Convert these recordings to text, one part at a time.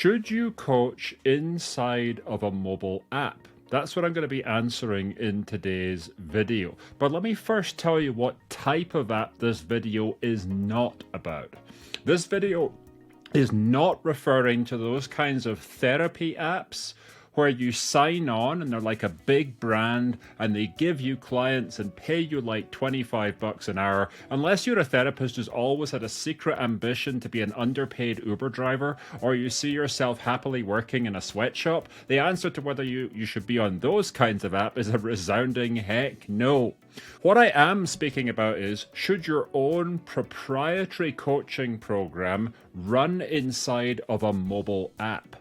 Should you coach inside of a mobile app? That's what I'm going to be answering in today's video. But let me first tell you what type of app this video is not about. This video is not referring to those kinds of therapy apps where you sign on and they're like a big brand and they give you clients and pay you like 25 bucks an hour. Unless you're a therapist who's always had a secret ambition to be an underpaid Uber driver, or you see yourself happily working in a sweatshop, the answer to whether you should be on those kinds of app is a resounding heck no. What I am speaking about is, should your own proprietary coaching program run inside of a mobile app?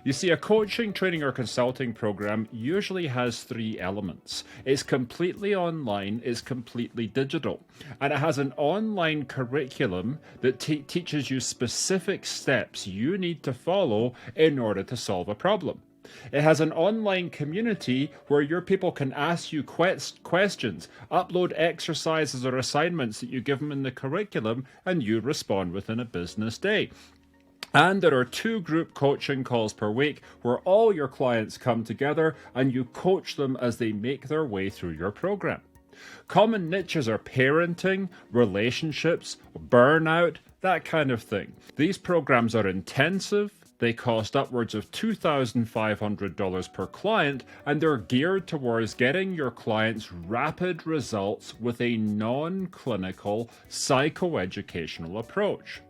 You see, a coaching, training, or consulting program usually has three elements. It's completely online, it's completely digital, and it has an online curriculum that teaches you specific steps you need to follow in order to solve a problem. It has an online community where your people can ask you questions, upload exercises or assignments that you give them in the curriculum, and you respond within a business day. And there are 2 group coaching calls per week where all your clients come together and you coach them as they make their way through your program. Common niches are parenting, relationships, burnout, that kind of thing. These programs are intensive. They cost upwards of $2,500 per client, and they're geared towards getting your clients rapid results with a non-clinical psychoeducational approach.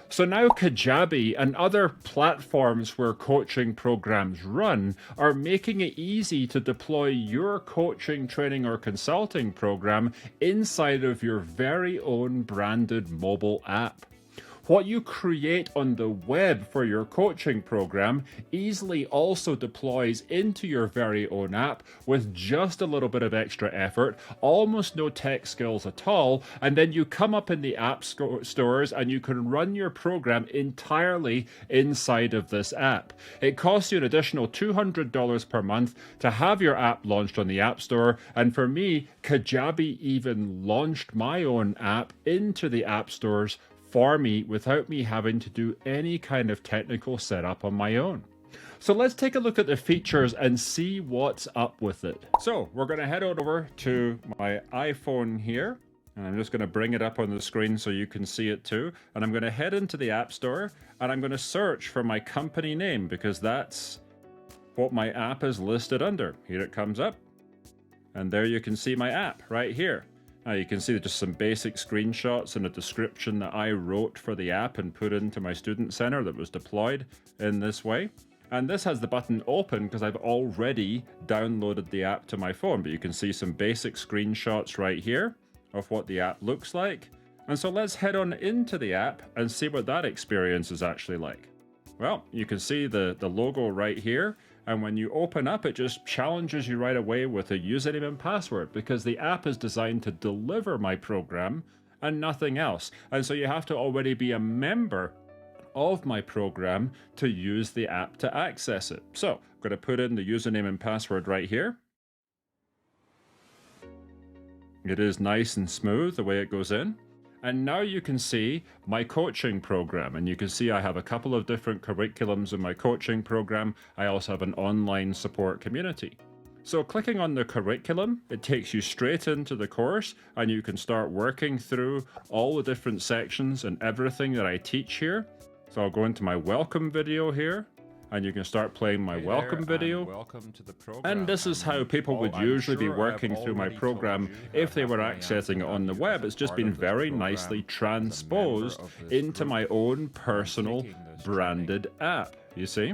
So now Kajabi and other platforms where coaching programs run are making it easy to deploy your coaching, training, or consulting program inside of your very own branded mobile app. What you create on the web for your coaching program easily also deploys into your very own app with just a little bit of extra effort, almost no tech skills at all, and then you come up in the app stores and you can run your program entirely inside of this app. It costs you an additional $200 per month to have your app launched on the App Store, and for me, Kajabi even launched my own app into the app stores for me without me having to do any kind of technical setup on my own. So let's take a look at the features and see what's up with it. So we're going to head over to my iPhone here, and I'm just going to bring it up on the screen so you can see it too. And I'm going to head into the App Store and I'm going to search for my company name because that's what my app is listed under. Here it comes up, and there you can see my app right here. Now you can see just some basic screenshots and a description that I wrote for the app and put into my student center that was deployed in this way. And this has the button open because I've already downloaded the app to my phone, but you can see some basic screenshots right here of what the app looks like. And so let's head on into the app and see what that experience is actually like. Well, you can see the logo right here. And when you open up, it just challenges you right away with a username and password because the app is designed to deliver my program and nothing else. And so you have to already be a member of my program to use the app to access it. So I'm going to put in the username and password right here. It is nice and smooth the way it goes in. And now you can see my coaching program, and you can see I have a couple of different curriculums in my coaching program. I also have an online support community. So clicking on the curriculum, it takes you straight into the course, and you can start working through all the different sections and everything that I teach here. So I'll go into my welcome video here, and you can start playing my welcome video. Welcome to the program. And this is how people would usually be working through my program if they were accessing it on the web. It's just been very nicely transposed into my own personal branded app, you see?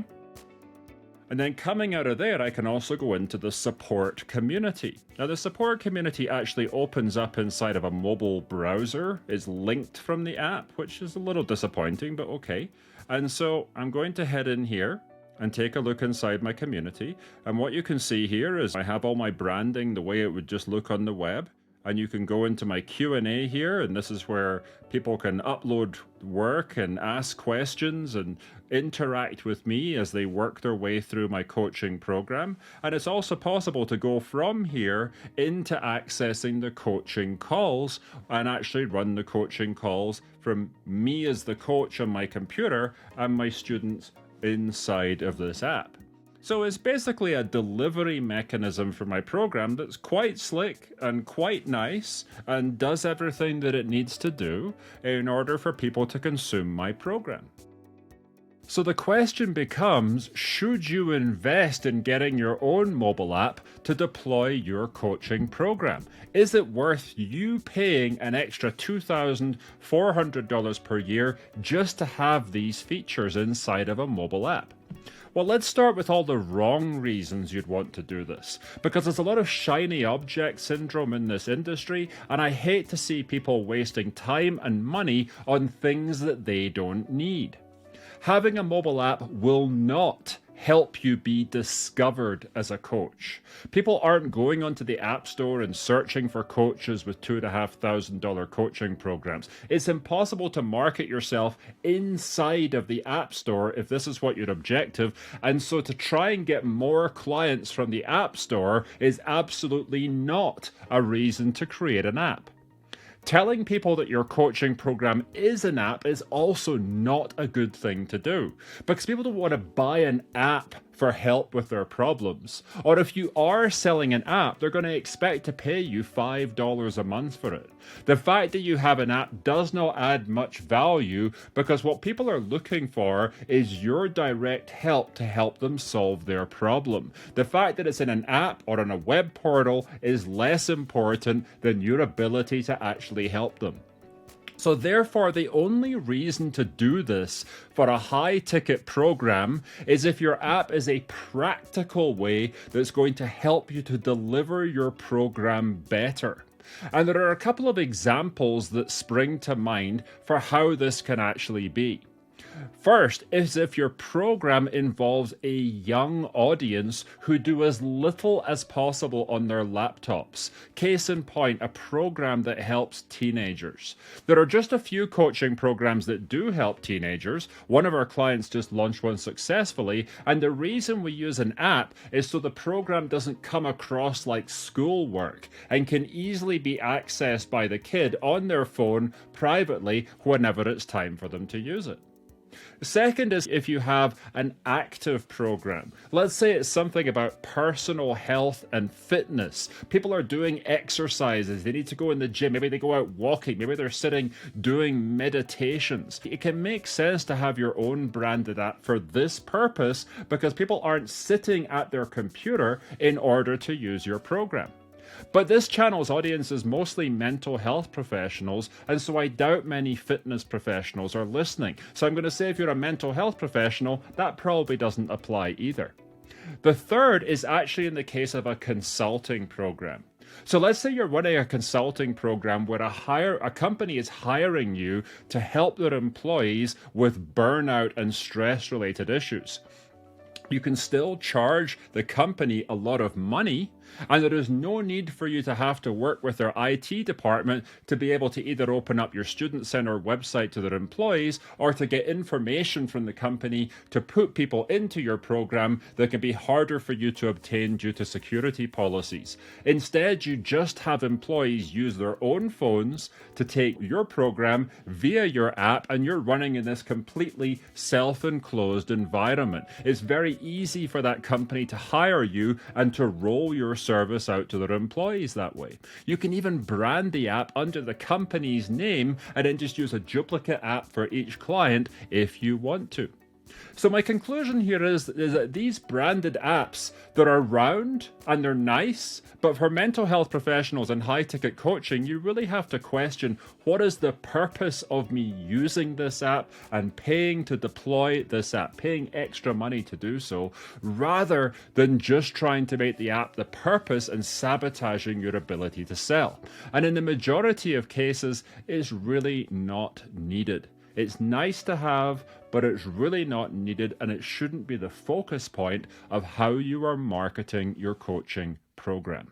And then coming out of there, I can also go into the support community. Now, the support community actually opens up inside of a mobile browser. It's linked from the app, which is a little disappointing, but okay. And so I'm going to head in here and take a look inside my community. And what you can see here is I have all my branding the way it would just look on the web. And you can go into my Q&A here, and this is where people can upload work and ask questions and interact with me as they work their way through my coaching program. And it's also possible to go from here into accessing the coaching calls and actually run the coaching calls from me as the coach on my computer and my students inside of this app. So it's basically a delivery mechanism for my program that's quite slick and quite nice and does everything that it needs to do in order for people to consume my program. So the question becomes, should you invest in getting your own mobile app to deploy your coaching program? Is it worth you paying an extra $2,400 per year just to have these features inside of a mobile app? Well, let's start with all the wrong reasons you'd want to do this, because there's a lot of shiny object syndrome in this industry, and I hate to see people wasting time and money on things that they don't need. Having a mobile app will not help you be discovered as a coach. People aren't going onto the App Store and searching for coaches with $2,500 coaching programs. It's impossible to market yourself inside of the App Store if this is what your objective. And so to try and get more clients from the App Store is absolutely not a reason to create an app. Telling people that your coaching program is an app is also not a good thing to do, because people don't want to buy an app for help with their problems. Or if you are selling an app, they're going to expect to pay you $5 a month for it. The fact that you have an app does not add much value, because what people are looking for is your direct help to help them solve their problem. The fact that it's in an app or on a web portal is less important than your ability to actually help them. So therefore, the only reason to do this for a high-ticket program is if your app is a practical way that's going to help you to deliver your program better. And there are a couple of examples that spring to mind for how this can actually be. First is if your program involves a young audience who do as little as possible on their laptops. Case in point, a program that helps teenagers. There are just a few coaching programs that do help teenagers. One of our clients just launched one successfully, and the reason we use an app is so the program doesn't come across like schoolwork and can easily be accessed by the kid on their phone privately whenever it's time for them to use it. Second is if you have an active program. Let's say it's something about personal health and fitness. People are doing exercises. They need to go in the gym. Maybe they go out walking. Maybe they're sitting doing meditations. It can make sense to have your own branded app for this purpose, because people aren't sitting at their computer in order to use your program. But this channel's audience is mostly mental health professionals, and so I doubt many fitness professionals are listening. So I'm going to say if you're a mental health professional, that probably doesn't apply either. The third is actually in the case of a consulting program. So let's say you're running a consulting program where a company is hiring you to help their employees with burnout and stress-related issues. You can still charge the company a lot of money, and there is no need for you to have to work with their IT department to be able to either open up your Student Center website to their employees or to get information from the company to put people into your program that can be harder for you to obtain due to security policies. Instead, you just have employees use their own phones to take your program via your app, and you're running in this completely self-enclosed environment. It's very easy for that company to hire you and to roll your service out to their employees that way. You can even brand the app under the company's name and then just use a duplicate app for each client if you want to. So my conclusion here is that these branded apps, they're around and they're nice, but for mental health professionals and high-ticket coaching, you really have to question, what is the purpose of me using this app and paying to deploy this app, paying extra money to do so, rather than just trying to make the app the purpose and sabotaging your ability to sell. And in the majority of cases, it's really not needed. It's nice to have, but it's really not needed, and it shouldn't be the focus point of how you are marketing your coaching program.